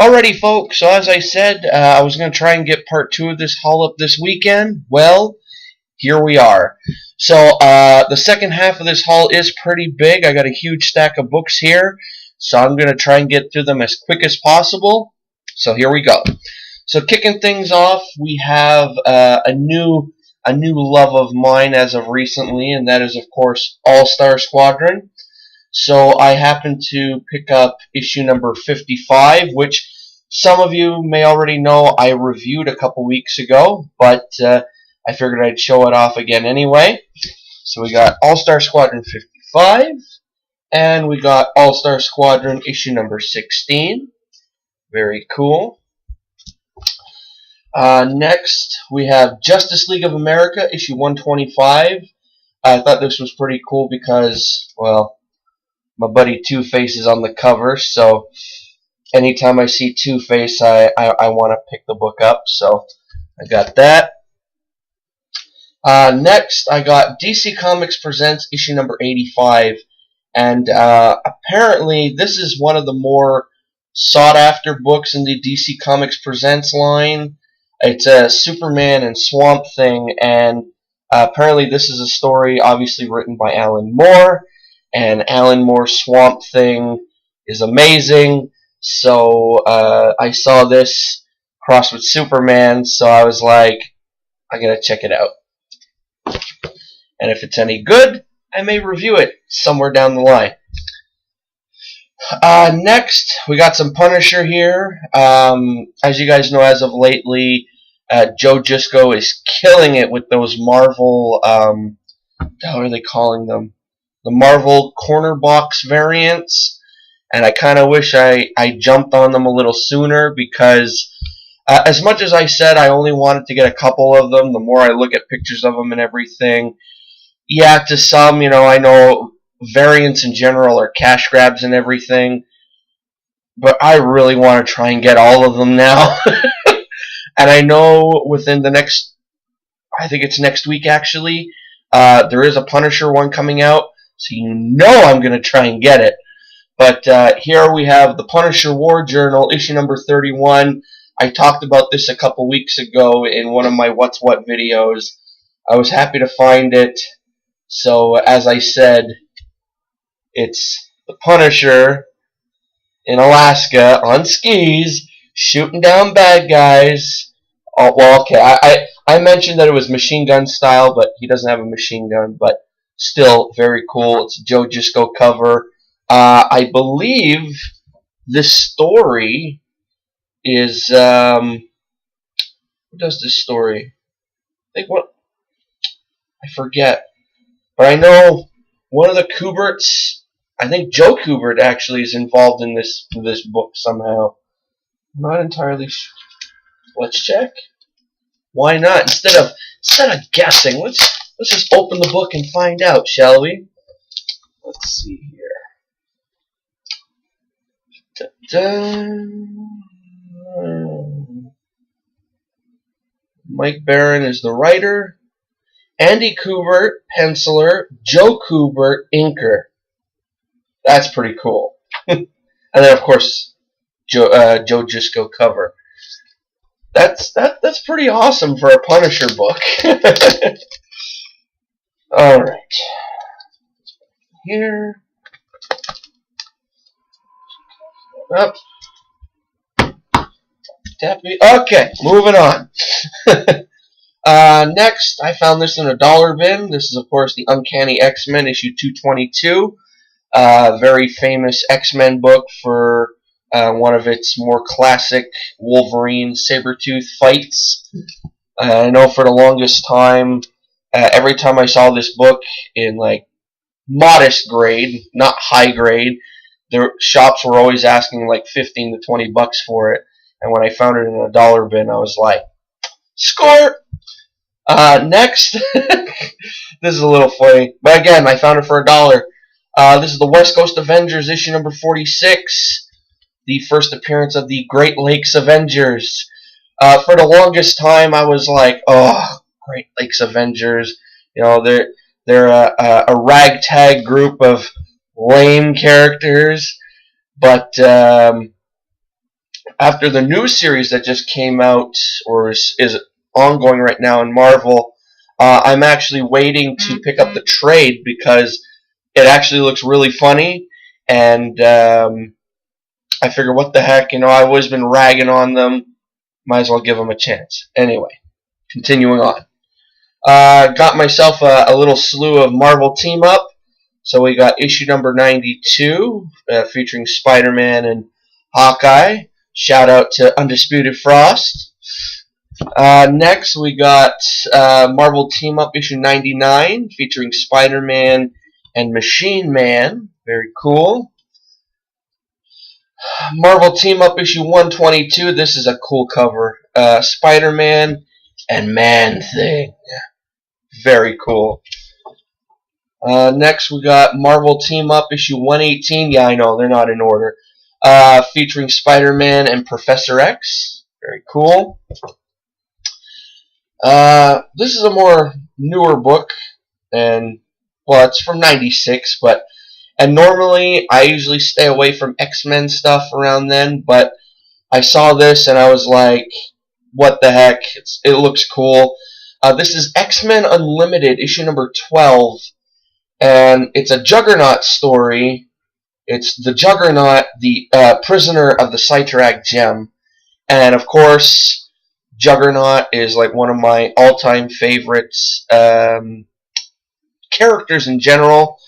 Alrighty, folks, so as I said, I was going to try and get part 2 of this haul up this weekend. Well, here we are. So, the second half of this haul is pretty big. I got a huge stack of books here, so I'm going to try and get through them as quick as possible. So, here we go. So, kicking things off, we have a new love of mine as of recently, and that is, of course, All-Star Squadron. So I happened to pick up issue number 55, which some of you may already know I reviewed a couple weeks ago, but I figured I'd show it off again anyway. So we got All-Star Squadron 55, and we got All-Star Squadron issue number 16. Very cool. Next, we have Justice League of America issue 125. I thought this was pretty cool because, well, my buddy Two-Face is on the cover, so anytime I see Two-Face, I want to pick the book up, so I got that. Next, I got DC Comics Presents issue number 85, and apparently this is one of the more sought-after books in the DC Comics Presents line. It's a Superman and Swamp Thing, and apparently this is a story obviously written by Alan Moore. And Alan Moore's Swamp Thing is amazing, so I saw this crossed with Superman, so I was like, I gotta check it out. And if it's any good, I may review it somewhere down the line. Next, we got some Punisher here. As you guys know, as of lately, Joe Jusko is killing it with those Marvel, how are they calling them? The Marvel corner box variants, and I kind of wish I jumped on them a little sooner because as much as I said I only wanted to get a couple of them, the more I look at pictures of them and everything, yeah, to some, you know, I know variants in general are cash grabs and everything, but I really want to try and get all of them now. And I know within the next, I think it's next week actually, there is a Punisher one coming out. So you know I'm going to try and get it. But here we have the Punisher War Journal, issue number 31. I talked about this a couple weeks ago in one of my What's What videos. I was happy to find it. So as I said, it's the Punisher in Alaska on skis shooting down bad guys. Oh, well, okay, I mentioned that it was machine gun style, but he doesn't have a machine gun, but still very cool. It's a Joe Jusko cover. I believe this story is who does this story? I forget. But I know one of the Kuberts, I think Joe Kubert actually is involved in this book somehow. I'm not entirely sure. Let's check. Why not? Instead of guessing, let's just open the book and find out, shall we? Let's see here. Mike Barron is the writer. Andy Kubert, penciler. Joe Kubert, inker. That's pretty cool. And then, of course, Joe Jusko cover. That's pretty awesome for a Punisher book. Alright. Here. Up. Okay, moving on. Next, I found this in a dollar bin. This is, of course, the Uncanny X-Men, issue 222. Very famous X-Men book for one of its more classic Wolverine Sabretooth fights. I know for the longest time, every time I saw this book in like modest grade, not high grade, the shops were always asking like 15 to 20 bucks for it. And when I found it in a dollar bin, I was like, score! Next, this is a little funny, but again, I found it for $1. This is the West Coast Avengers, issue number 46, the first appearance of the Great Lakes Avengers. For the longest time, I was like, oh, Great Lakes Avengers, you know, they're a ragtag group of lame characters, but after the new series that just came out, or is ongoing right now in Marvel, I'm actually waiting to pick up the trade because it actually looks really funny, and I figure, what the heck, I've always been ragging on them, might as well give them a chance. Anyway, continuing on. Got myself a little slew of Marvel team-up. So we got issue number 92, featuring Spider-Man and Hawkeye. Shout out to Undisputed Frost. Next, we got Marvel Team-Up issue 99, featuring Spider-Man and Machine Man. Very cool. Marvel Team-Up issue 122. This is a cool cover. Spider-Man and Man-Thing. Very cool. Next, we got Marvel Team-Up issue 118. Yeah, I know, they're not in order. Featuring Spider-Man and Professor X. Very cool. This is a more newer book, and, well, it's from 96, and normally I usually stay away from X-Men stuff around then, but I saw this and I was like, what the heck, it looks cool. This is X-Men Unlimited, issue number 12, and it's a Juggernaut story. It's the Juggernaut, the prisoner of the Cytterag gem, and of course, Juggernaut is like one of my all-time favorites characters in general.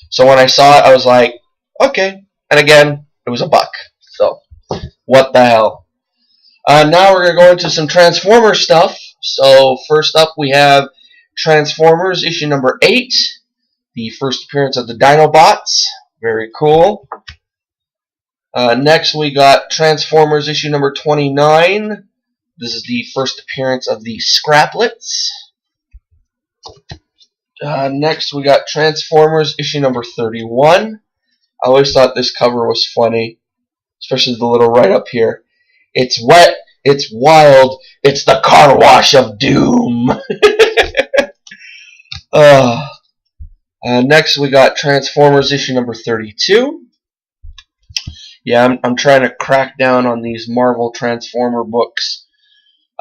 So when I saw it, I was like, okay. And again, it was $1. So, what the hell? Now we're going to go into some Transformers stuff. So first up, we have Transformers issue number 8, the first appearance of the Dinobots. Very cool. Next, we got Transformers issue number 29. This is the first appearance of the Scraplets. Next, we got Transformers issue number 31. I always thought this cover was funny, especially the little write-up here. It's wet, it's wild, it's the car wash of doom. Next, we got Transformers issue number 32. Yeah, I'm trying to crack down on these Marvel Transformer books.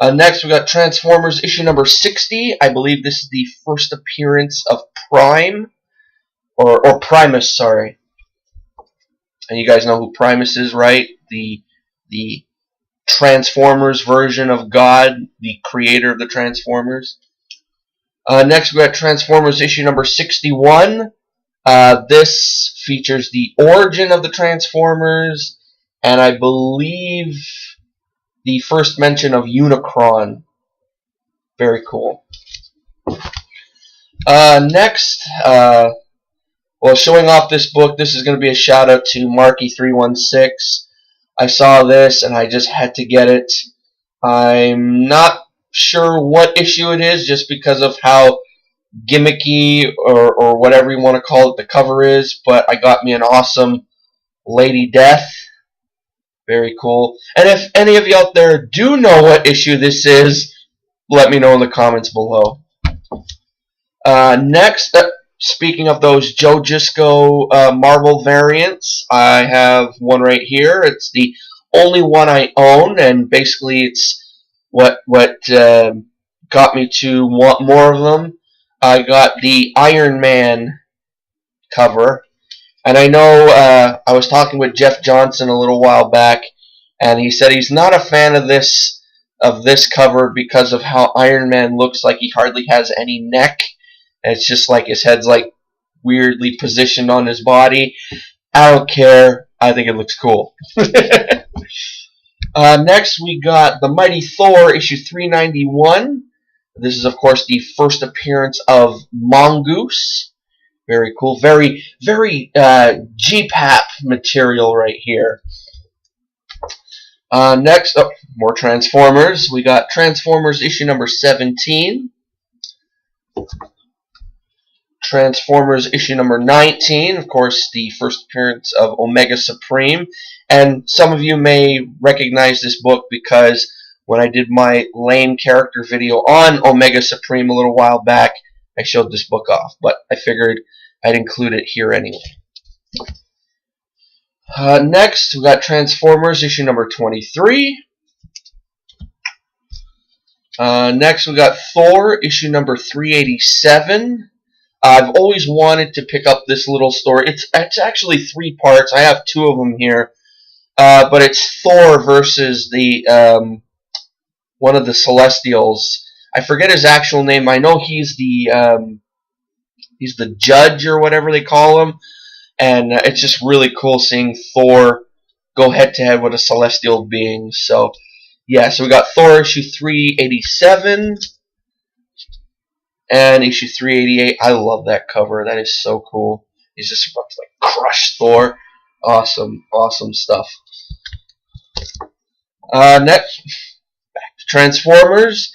Next, we got Transformers issue number 60. I believe this is the first appearance of Prime, or Primus, sorry. And you guys know who Primus is, right? The Transformers version of God, the creator of the Transformers. Next, we got Transformers issue number 61. This features the origin of the Transformers, and I believe the first mention of Unicron. Very cool. Next, well, showing off this book, this is going to be a shout out to Marky316. I saw this and I just had to get it. I'm not sure what issue it is, just because of how gimmicky or whatever you want to call it the cover is, but I got me an awesome Lady Death. Very cool. And if any of you out there do know what issue this is, let me know in the comments below. Next, speaking of those Joe Gisco Marvel variants, I have one right here. It's the only one I own, and basically it's what got me to want more of them. I got the Iron Man cover. And I know I was talking with Jeff Johnson a little while back, and he said he's not a fan of this cover because of how Iron Man looks like he hardly has any neck. And it's just like his head's like weirdly positioned on his body. I don't care. I think it looks cool. Next, we got the Mighty Thor issue 391. This is, of course, the first appearance of Mongoose. Very cool. Very, very GPAP material right here. Next, more Transformers. We got Transformers issue number 17. Transformers issue number 19. Of course, the first appearance of Omega Supreme. And some of you may recognize this book because when I did my lame character video on Omega Supreme a little while back, I showed this book off. But I figured I'd include it here anyway. Next, we got Transformers issue number 23. Next, we got Thor issue number 387. I've always wanted to pick up this little story. It's actually 3 parts. I have 2 of them here. But it's Thor versus the one of the Celestials. I forget his actual name. I know he's the judge or whatever they call him, and it's just really cool seeing Thor go head to head with a celestial being. So yeah, so we got Thor issue 387 and issue 388. I love that cover. That is so cool. He's just about to like crush Thor. Awesome, awesome stuff. Next, back to Transformers.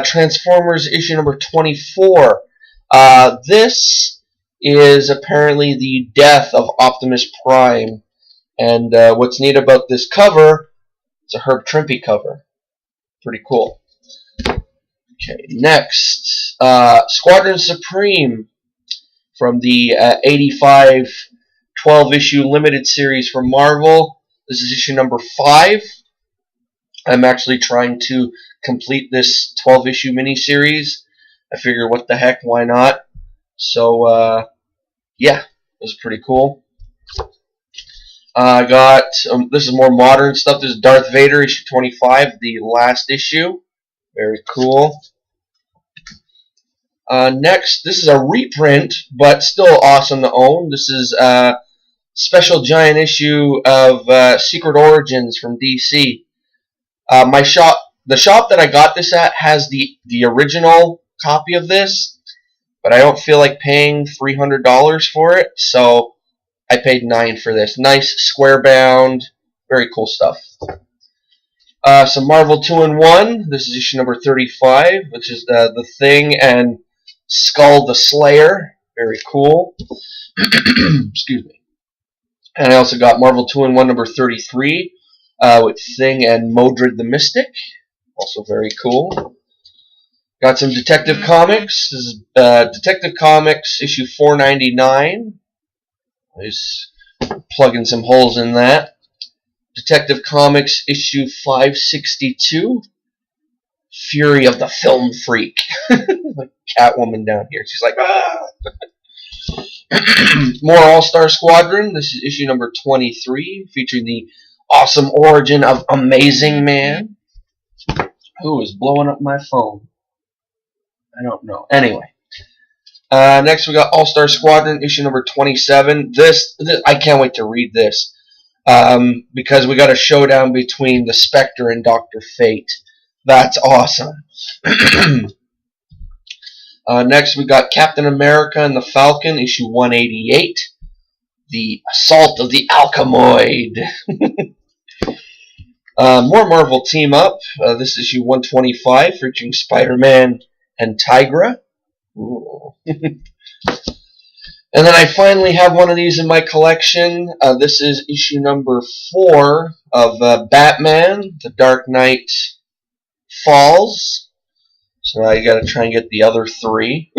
Transformers issue number 24. This is apparently the death of Optimus Prime. And what's neat about this cover, it's a Herb Trimpe cover. Pretty cool. Okay, next, Squadron Supreme from the 85 12-issue limited series from Marvel. This is issue number 5. I'm actually trying to complete this 12-issue miniseries. I figure, what the heck, why not? So, yeah, it was pretty cool. I got, this is more modern stuff. This is Darth Vader, issue 25, the last issue. Very cool. Next, this is a reprint, but still awesome to own. This is a special giant issue of Secret Origins from DC. The shop that I got this at has the original copy of this, but I don't feel like paying $300 for it, so I paid $9 for this. Nice, square bound, very cool stuff. Some Marvel 2-in-1. This is issue number 35, which is the Thing and Skull the Slayer. Very cool. Excuse me. And I also got Marvel 2-in-1 number 33 with Thing and Modred the Mystic. Also very cool. Got some Detective Comics. This is Detective Comics issue 499. Just plugging some holes in that. Detective Comics issue 562. Fury of the Film Freak. Like Catwoman down here. She's like, ah! More All-Star Squadron. This is issue number 23, featuring the awesome origin of Amazing Man. Who is blowing up my phone? I don't know. Anyway. Next we got All-Star Squadron, issue number 27. This I can't wait to read this. Because we got a showdown between the Spectre and Dr. Fate. That's awesome. Next we got Captain America and the Falcon, issue 188. The Assault of the Alchemoid. More Marvel Team Up. This is issue 125, featuring Spider-Man and Tigra. Ooh. And then I finally have one of these in my collection. This is issue number 4 of Batman, The Dark Knight Falls. So I gotta try and get the other 3.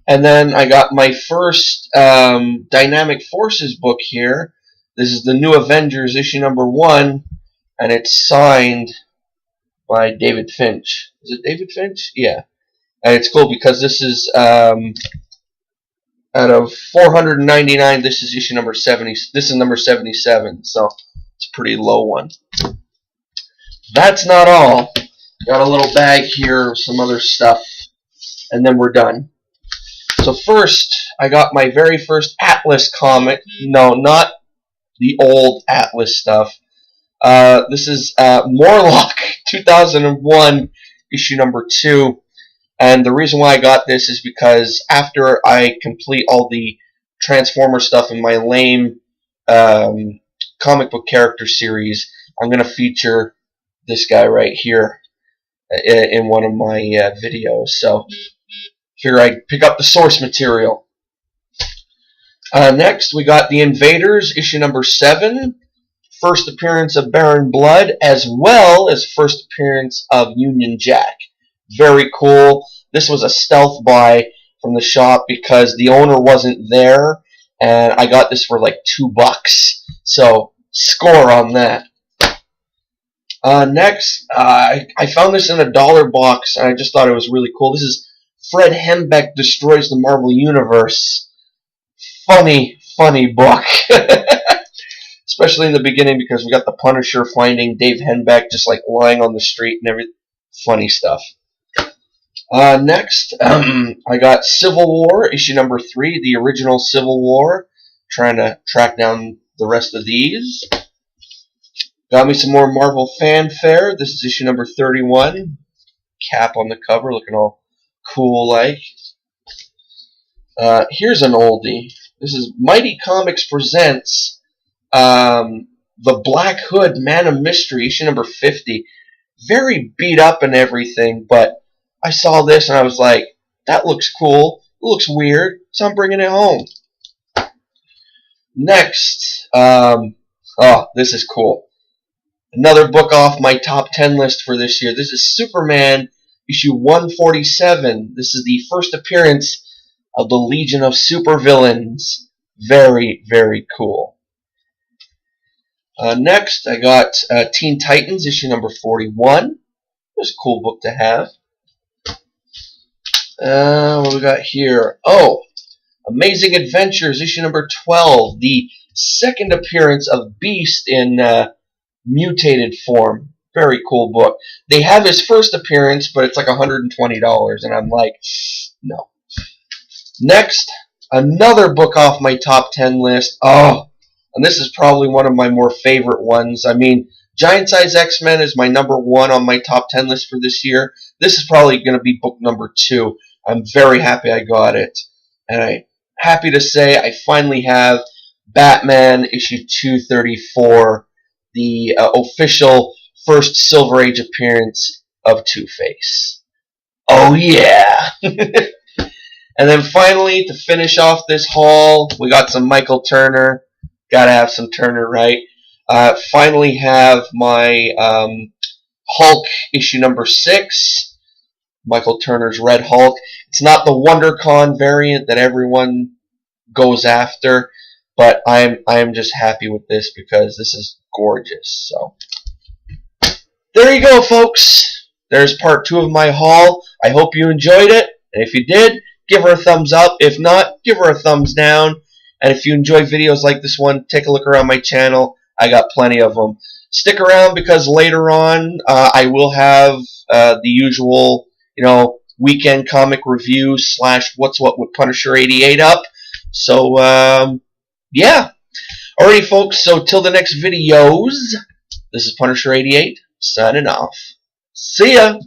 And then I got my first Dynamic Forces book here. This is the New Avengers, issue number 1, and it's signed by David Finch. Is it David Finch? Yeah. And it's cool because this is, out of 499, this is issue number 70. This is number 77, so it's a pretty low one. That's not all. Got a little bag here of some other stuff, and then we're done. So first, I got my very first Atlas comic. No, not the old Atlas stuff. This is Morlock 2001, issue number 2. And the reason why I got this is because after I complete all the Transformer stuff in my lame comic book character series, I'm going to feature this guy right here in one of my videos. So figure I'd pick up the source material. Next, we got The Invaders, issue number 7. First appearance of Baron Blood, as well as first appearance of Union Jack. Very cool. This was a stealth buy from the shop because the owner wasn't there, and I got this for like $2. So, score on that. Next, I found this in a dollar box, and I just thought it was really cool. This is Fred Hembeck Destroys the Marvel Universe. Funny, funny book. Especially in the beginning, because we got the Punisher finding Dave Henbeck just like lying on the street and everything. Funny stuff. Next, I got Civil War, issue number 3, the original Civil War. Trying to track down the rest of these. Got me some more Marvel fanfare. This is issue number 31. Cap on the cover, looking all cool like. Here's an oldie. This is Mighty Comics Presents The Black Hood Man of Mystery, issue number 50. Very beat up and everything, but I saw this and I was like, that looks cool. It looks weird, so I'm bringing it home. Next, oh, this is cool. Another book off my top 10 list for this year. This is Superman, issue 147. This is the first appearance of the Legion of Supervillains. Very, very cool. Next, I got Teen Titans, issue number 41. It's a cool book to have. What do we got here? Oh, Amazing Adventures, issue number 12. The second appearance of Beast in mutated form. Very cool book. They have his first appearance, but it's like $120, and I'm like, no. Next, another book off my top 10 list. Oh, and this is probably one of my more favorite ones. I mean, Giant Size X-Men is my number 1 on my top 10 list for this year. This is probably going to be book number 2. I'm very happy I got it. And I'm happy to say I finally have Batman issue 234, the official first Silver Age appearance of Two-Face. Oh yeah! And then finally, to finish off this haul, we got some Michael Turner. Gotta have some Turner, right? Finally have my Hulk issue number 6. Michael Turner's Red Hulk. It's not the WonderCon variant that everyone goes after, but I am just happy with this because this is gorgeous. So there you go, folks. There's part 2 of my haul. I hope you enjoyed it, and if you did, give her a thumbs up. If not, give her a thumbs down. And if you enjoy videos like this one, take a look around my channel. I got plenty of them. Stick around because later on I will have the usual, weekend comic review / What's What with Punisher 88 up. So, yeah. Alrighty, folks. So, till the next videos, this is Punisher 88 signing off. See ya!